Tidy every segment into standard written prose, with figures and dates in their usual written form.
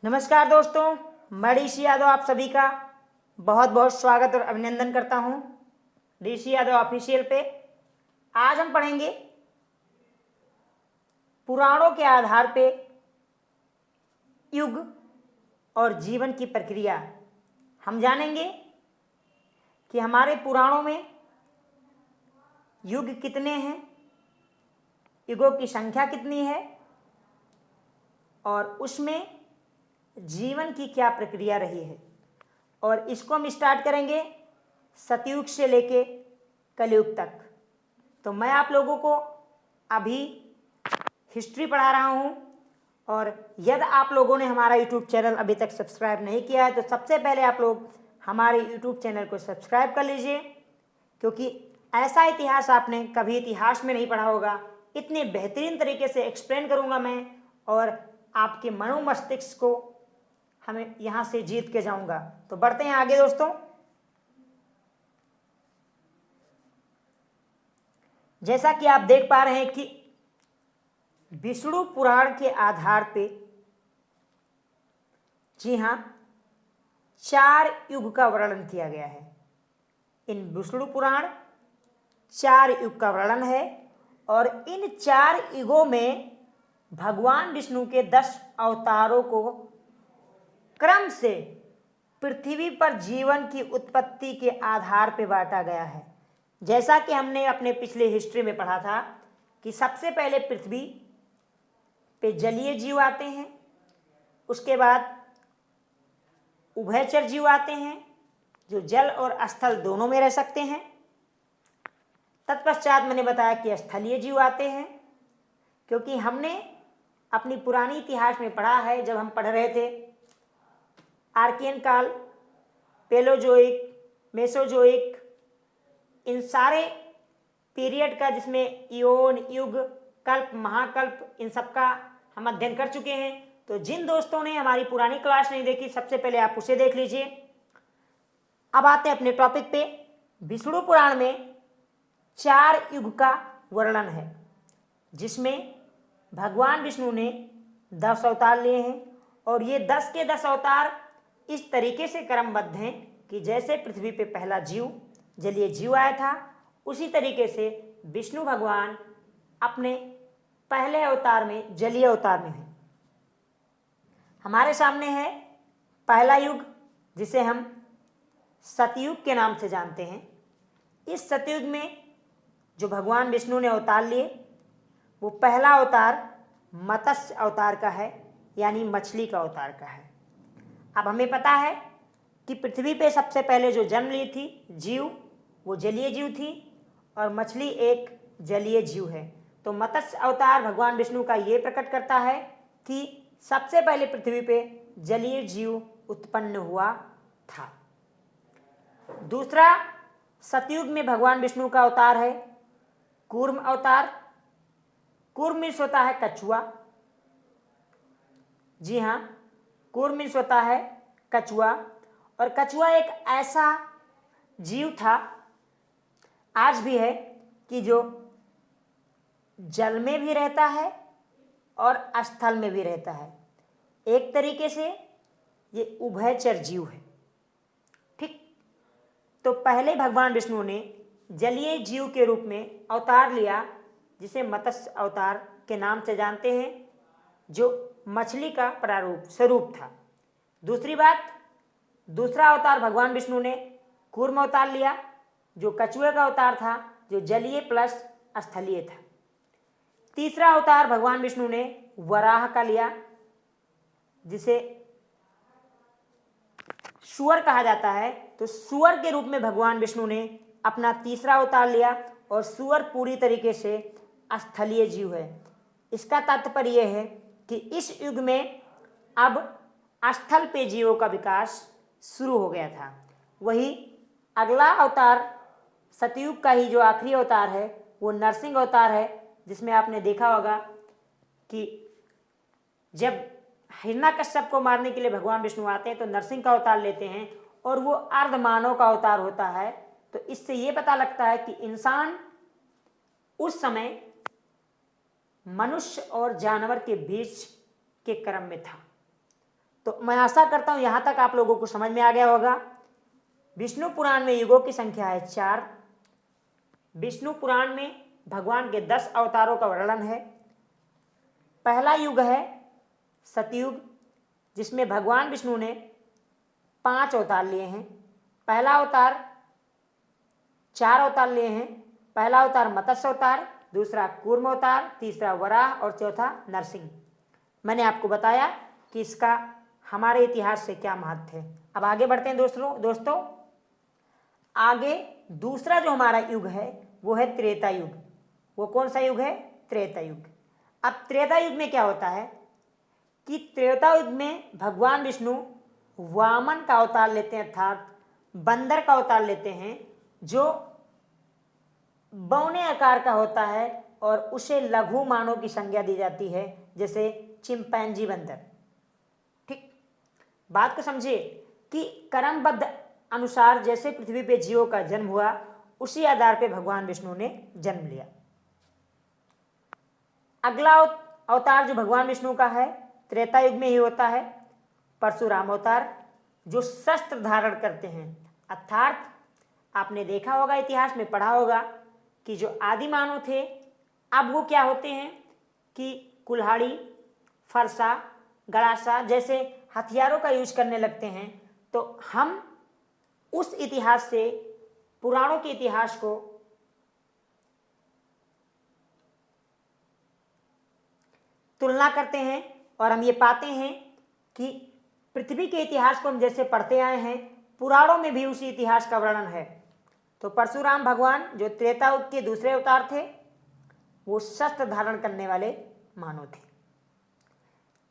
नमस्कार दोस्तों, मैं ऋषि यादव आप सभी का बहुत बहुत स्वागत और अभिनंदन करता हूं ऋषि यादव ऑफिशियल पे। आज हम पढ़ेंगे पुराणों के आधार पे युग और जीवन की प्रक्रिया। हम जानेंगे कि हमारे पुराणों में युग कितने हैं, युगों की संख्या कितनी है और उसमें जीवन की क्या प्रक्रिया रही है। और इसको हम स्टार्ट करेंगे सतयुग से लेके कलयुग तक। तो मैं आप लोगों को अभी हिस्ट्री पढ़ा रहा हूँ, और यदि आप लोगों ने हमारा यूट्यूब चैनल अभी तक सब्सक्राइब नहीं किया है तो सबसे पहले आप लोग हमारे यूट्यूब चैनल को सब्सक्राइब कर लीजिए, क्योंकि ऐसा इतिहास आपने कभी इतिहास में नहीं पढ़ा होगा। इतने बेहतरीन तरीके से एक्सप्लेन करूँगा मैं, और आपके मनोमस्तिष्क को हमें यहाँ से जीत के जाऊँगा। तो बढ़ते हैं आगे दोस्तों। जैसा कि आप देख पा रहे हैं कि विष्णु पुराण के आधार पे, जी हाँ, 4 युग का वर्णन किया गया है। इन विष्णु पुराण 4 युग का वर्णन है, और इन 4 युगों में भगवान विष्णु के 10 अवतारों को क्रम से पृथ्वी पर जीवन की उत्पत्ति के आधार पर बांटा गया है। जैसा कि हमने अपने पिछले हिस्ट्री में पढ़ा था कि सबसे पहले पृथ्वी पे जलीय जीव आते हैं, उसके बाद उभयचर जीव आते हैं जो जल और स्थल दोनों में रह सकते हैं। तत्पश्चात मैंने बताया कि स्थलीय जीव आते हैं, क्योंकि हमने अपनी पुरानी इतिहास में पढ़ा है, जब हम पढ़ रहे थे आर्कियन काल, पेलोजोइक, मेसोजोइक, इन सारे पीरियड का, जिसमें इयोन, युग, कल्प, महाकल्प, इन सब का हम अध्ययन कर चुके हैं। तो जिन दोस्तों ने हमारी पुरानी क्लास नहीं देखी, सबसे पहले आप उसे देख लीजिए। अब आते हैं अपने टॉपिक पे। विष्णु पुराण में 4 युग का वर्णन है, जिसमें भगवान विष्णु ने 10 अवतार लिए हैं, और ये 10 के 10 अवतार इस तरीके से क्रमबद्ध हैं कि जैसे पृथ्वी पे पहला जीव जलीय जीव आया था, उसी तरीके से विष्णु भगवान अपने पहले अवतार में जलीय अवतार में है। हमारे सामने है पहला युग, जिसे हम सतयुग के नाम से जानते हैं। इस सतयुग में जो भगवान विष्णु ने अवतार लिए, वो पहला अवतार मत्स्य अवतार का है, यानी मछली का अवतार का है। अब हमें पता है कि पृथ्वी पे सबसे पहले जो जन्म ली थी जीव, वो जलीय जीव थी, और मछली एक जलीय जीव है। तो मत्स्य अवतार भगवान विष्णु का ये प्रकट करता है कि सबसे पहले पृथ्वी पे जलीय जीव उत्पन्न हुआ था। दूसरा, सतयुग में भगवान विष्णु का अवतार है कूर्म अवतार। कूर्म मीन्स होता है कछुआ। जी हाँ, कूर्म मीन्स होता है कछुआ, और कछुआ एक ऐसा जीव था, आज भी है, कि जो जल में भी रहता है और स्थल में भी रहता है। एक तरीके से ये उभयचर जीव है। ठीक, तो पहले भगवान विष्णु ने जलीय जीव के रूप में अवतार लिया, जिसे मत्स्य अवतार के नाम से जानते हैं, जो मछली का प्रारूप स्वरूप था। दूसरी बात, दूसरा अवतार भगवान विष्णु ने कूर्म अवतार लिया, जो कछुए का अवतार था, जो जलीय प्लस स्थलीय था। तीसरा अवतार भगवान विष्णु ने वराह का लिया, जिसे सुअर कहा जाता है। तो सुअर के रूप में भगवान विष्णु ने अपना तीसरा अवतार लिया, और सुअर पूरी तरीके से स्थलीय जीव है। इसका तात्पर्य यह है कि इस युग में अब स्थल पे जीवों का विकास शुरू हो गया था। वही अगला अवतार सतयुग का ही जो आखिरी अवतार है, वो नरसिंह अवतार है, जिसमें आपने देखा होगा कि जब हिरण्यकश्यप को मारने के लिए भगवान विष्णु आते हैं तो नरसिंह का अवतार लेते हैं, और वो अर्धमानव का अवतार होता है। तो इससे ये पता लगता है कि इंसान उस समय मनुष्य और जानवर के बीच के क्रम में था। तो मैं आशा करता हूं यहां तक आप लोगों को समझ में आ गया होगा। विष्णु पुराण में युगों की संख्या है 4। विष्णु पुराण में भगवान के 10 अवतारों का वर्णन है। पहला युग है सतयुग, जिसमें भगवान विष्णु ने 5 अवतार लिए हैं। पहला अवतार 4 अवतार लिए हैं। पहला अवतार मत्स्य अवतार, दूसरा कूर्म अवतार, तीसरा वराह और चौथा नरसिंह। मैंने आपको बताया कि इसका हमारे इतिहास से क्या महत्व है। अब आगे बढ़ते हैं दोस्तों। आगे दूसरा जो हमारा युग है वो है त्रेता युग। वो कौन सा युग है? त्रेता युग। अब त्रेता युग में क्या होता है कि त्रेता युग में भगवान विष्णु वामन का अवतार लेते हैं, अर्थात बंदर का अवतार लेते हैं, जो बौने आकार का होता है और उसे लघु मानव की संज्ञा दी जाती है, जैसे चिंपैंजी बंदर। ठीक, बात को समझिए कि कर्मबद्ध अनुसार जैसे पृथ्वी पे जीवों का जन्म हुआ, उसी आधार पे भगवान विष्णु ने जन्म लिया। अगला अवतार जो भगवान विष्णु का है त्रेता युग में ही होता है, परशुराम अवतार, जो शस्त्र धारण करते हैं। अर्थात आपने देखा होगा, इतिहास में पढ़ा होगा कि जो आदि मानव थे अब वो क्या होते हैं कि कुल्हाड़ी, फरसा, गड़ासा जैसे हथियारों का यूज करने लगते हैं। तो हम उस इतिहास से, पुराणों के इतिहास को तुलना करते हैं और हम ये पाते हैं कि पृथ्वी के इतिहास को हम जैसे पढ़ते आए हैं, पुराणों में भी उसी इतिहास का वर्णन है। तो परशुराम भगवान जो त्रेता युग के दूसरे अवतार थे, वो शस्त्र धारण करने वाले मानव थे।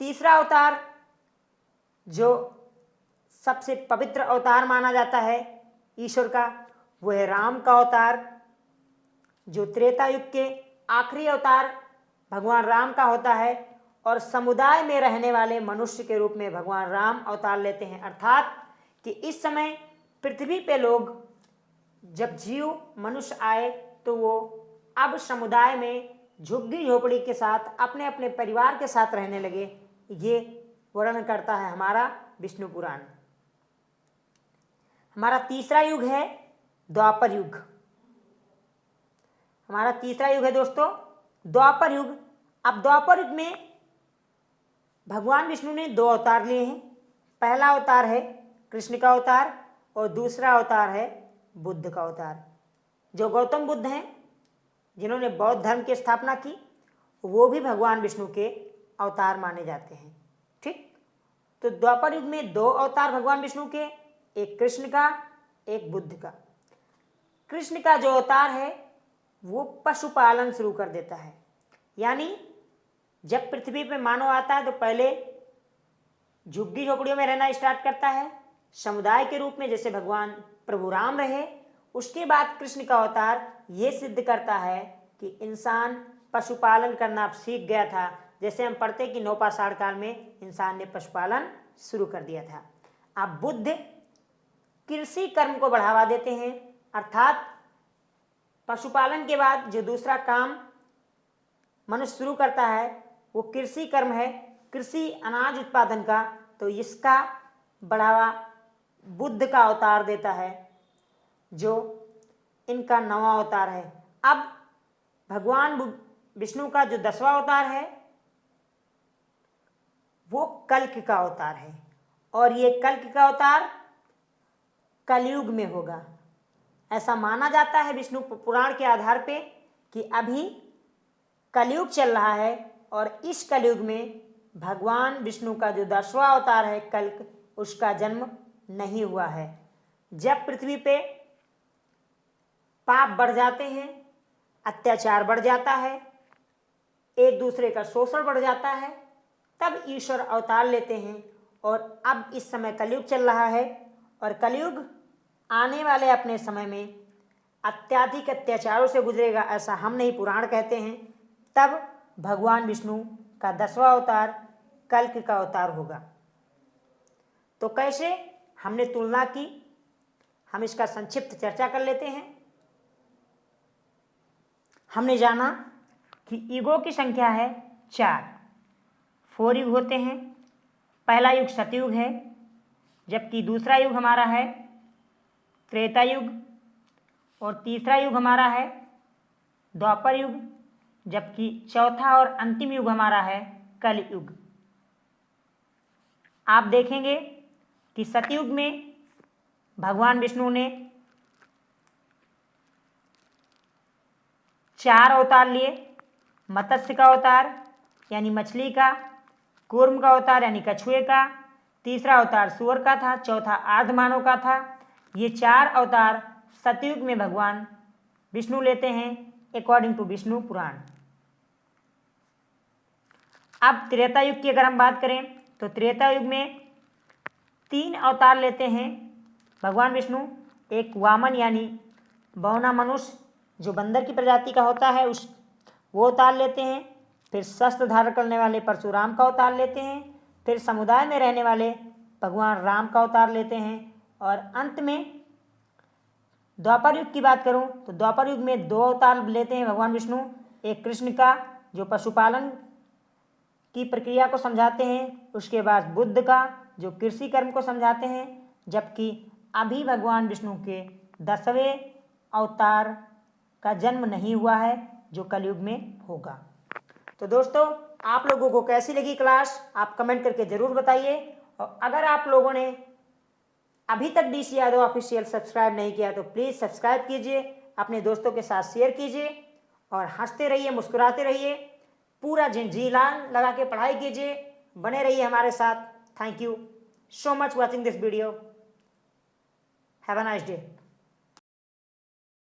तीसरा अवतार जो सबसे पवित्र अवतार माना जाता है ईश्वर का, वो है राम का अवतार, जो त्रेता युग के आखिरी अवतार भगवान राम का होता है और समुदाय में रहने वाले मनुष्य के रूप में भगवान राम अवतार लेते हैं। अर्थात कि इस समय पृथ्वी पे लोग, जब जीव मनुष्य आए तो वो अब समुदाय में झुग्गी झोपड़ी के साथ अपने अपने परिवार के साथ रहने लगे। ये वर्णन करता है हमारा विष्णु पुराण। हमारा तीसरा युग है द्वापर युग। हमारा तीसरा युग है दोस्तों द्वापर युग। अब द्वापर युग में भगवान विष्णु ने 2 अवतार लिए हैं। पहला अवतार है कृष्ण का अवतार और दूसरा अवतार है बुद्ध का अवतार। जो गौतम बुद्ध हैं, जिन्होंने बौद्ध धर्म की स्थापना की, वो भी भगवान विष्णु के अवतार माने जाते हैं। ठीक, तो द्वापर युग में 2 अवतार भगवान विष्णु के, एक कृष्ण का, एक बुद्ध का। कृष्ण का जो अवतार है वो पशुपालन शुरू कर देता है। यानी जब पृथ्वी पे मानव आता है तो पहले झुग्गी झोपड़ियों में रहना स्टार्ट करता है, समुदाय के रूप में, जैसे भगवान प्रभु राम रहे। उसके बाद कृष्ण का अवतार ये सिद्ध करता है कि इंसान पशुपालन करना सीख गया था। जैसे हम पढ़ते कि नौपाषाण काल में इंसान ने पशुपालन शुरू कर दिया था। अब बुद्ध कृषि कर्म को बढ़ावा देते हैं। अर्थात पशुपालन के बाद जो दूसरा काम मनुष्य शुरू करता है वो कृषि कर्म है, कृषि अनाज उत्पादन का। तो इसका बढ़ावा बुद्ध का अवतार देता है, जो इनका 9वां अवतार है। अब भगवान विष्णु का जो 10वां अवतार है वो कल्कि का अवतार है और ये कल्कि का अवतार कलयुग में होगा। ऐसा माना जाता है विष्णु पुराण के आधार पे कि अभी कलयुग चल रहा है और इस कलयुग में भगवान विष्णु का जो 10वां अवतार है कल्क, उसका जन्म नहीं हुआ है। जब पृथ्वी पे पाप बढ़ जाते हैं, अत्याचार बढ़ जाता है, एक दूसरे का शोषण बढ़ जाता है, तब ईश्वर अवतार लेते हैं। और अब इस समय कलयुग चल रहा है और कलयुग आने वाले अपने समय में अत्याधिक अत्याचारों से गुजरेगा, ऐसा हम नहीं पुराण कहते हैं। तब भगवान विष्णु का 10वां अवतार कल्कि का अवतार होगा। तो कैसे हमने तुलना की, हम इसका संक्षिप्त चर्चा कर लेते हैं। हमने जाना कि युगों की संख्या है 4 युग होते हैं। पहला युग सतयुग है, जबकि दूसरा युग हमारा है त्रेता युग, और तीसरा युग हमारा है द्वापर युग, जबकि चौथा और अंतिम युग हमारा है कलयुग। आप देखेंगे कि सतयुग में भगवान विष्णु ने 4 अवतार लिए। मत्स्य का अवतार यानी मछली का, कूर्म का अवतार यानी कछुए का, तीसरा अवतार सूअर का था, चौथा आर्धमानव का था। ये 4 अवतार सतयुग में भगवान विष्णु लेते हैं अकॉर्डिंग टू विष्णु पुराण। अब त्रेता युग की अगर हम बात करें तो त्रेता युग में 3 अवतार लेते हैं भगवान विष्णु। एक वामन यानी बौना मनुष्य जो बंदर की प्रजाति का होता है वो अवतार लेते हैं। फिर शस्त्र धारण करने वाले परशुराम का अवतार लेते हैं। फिर समुदाय में रहने वाले भगवान राम का अवतार लेते हैं। और अंत में द्वापर युग की बात करूं तो द्वापर युग में 2 अवतार लेते हैं भगवान विष्णु। एक कृष्ण का जो पशुपालन की प्रक्रिया को समझाते हैं, उसके बाद बुद्ध का जो कृषि कर्म को समझाते हैं, जबकि अभी भगवान विष्णु के 10वें अवतार का जन्म नहीं हुआ है जो कलयुग में होगा। तो दोस्तों, आप लोगों को कैसी लगी क्लास आप कमेंट करके ज़रूर बताइए। और अगर आप लोगों ने अभी तक DC यादव ऑफिशियल सब्सक्राइब नहीं किया तो प्लीज़ सब्सक्राइब कीजिए, अपने दोस्तों के साथ शेयर कीजिए और हंसते रहिए, मुस्कुराते रहिए, पूरा जी लगा के पढ़ाई कीजिए, बने रहिए हमारे साथ। Thank you so much watching this video. Have a nice day.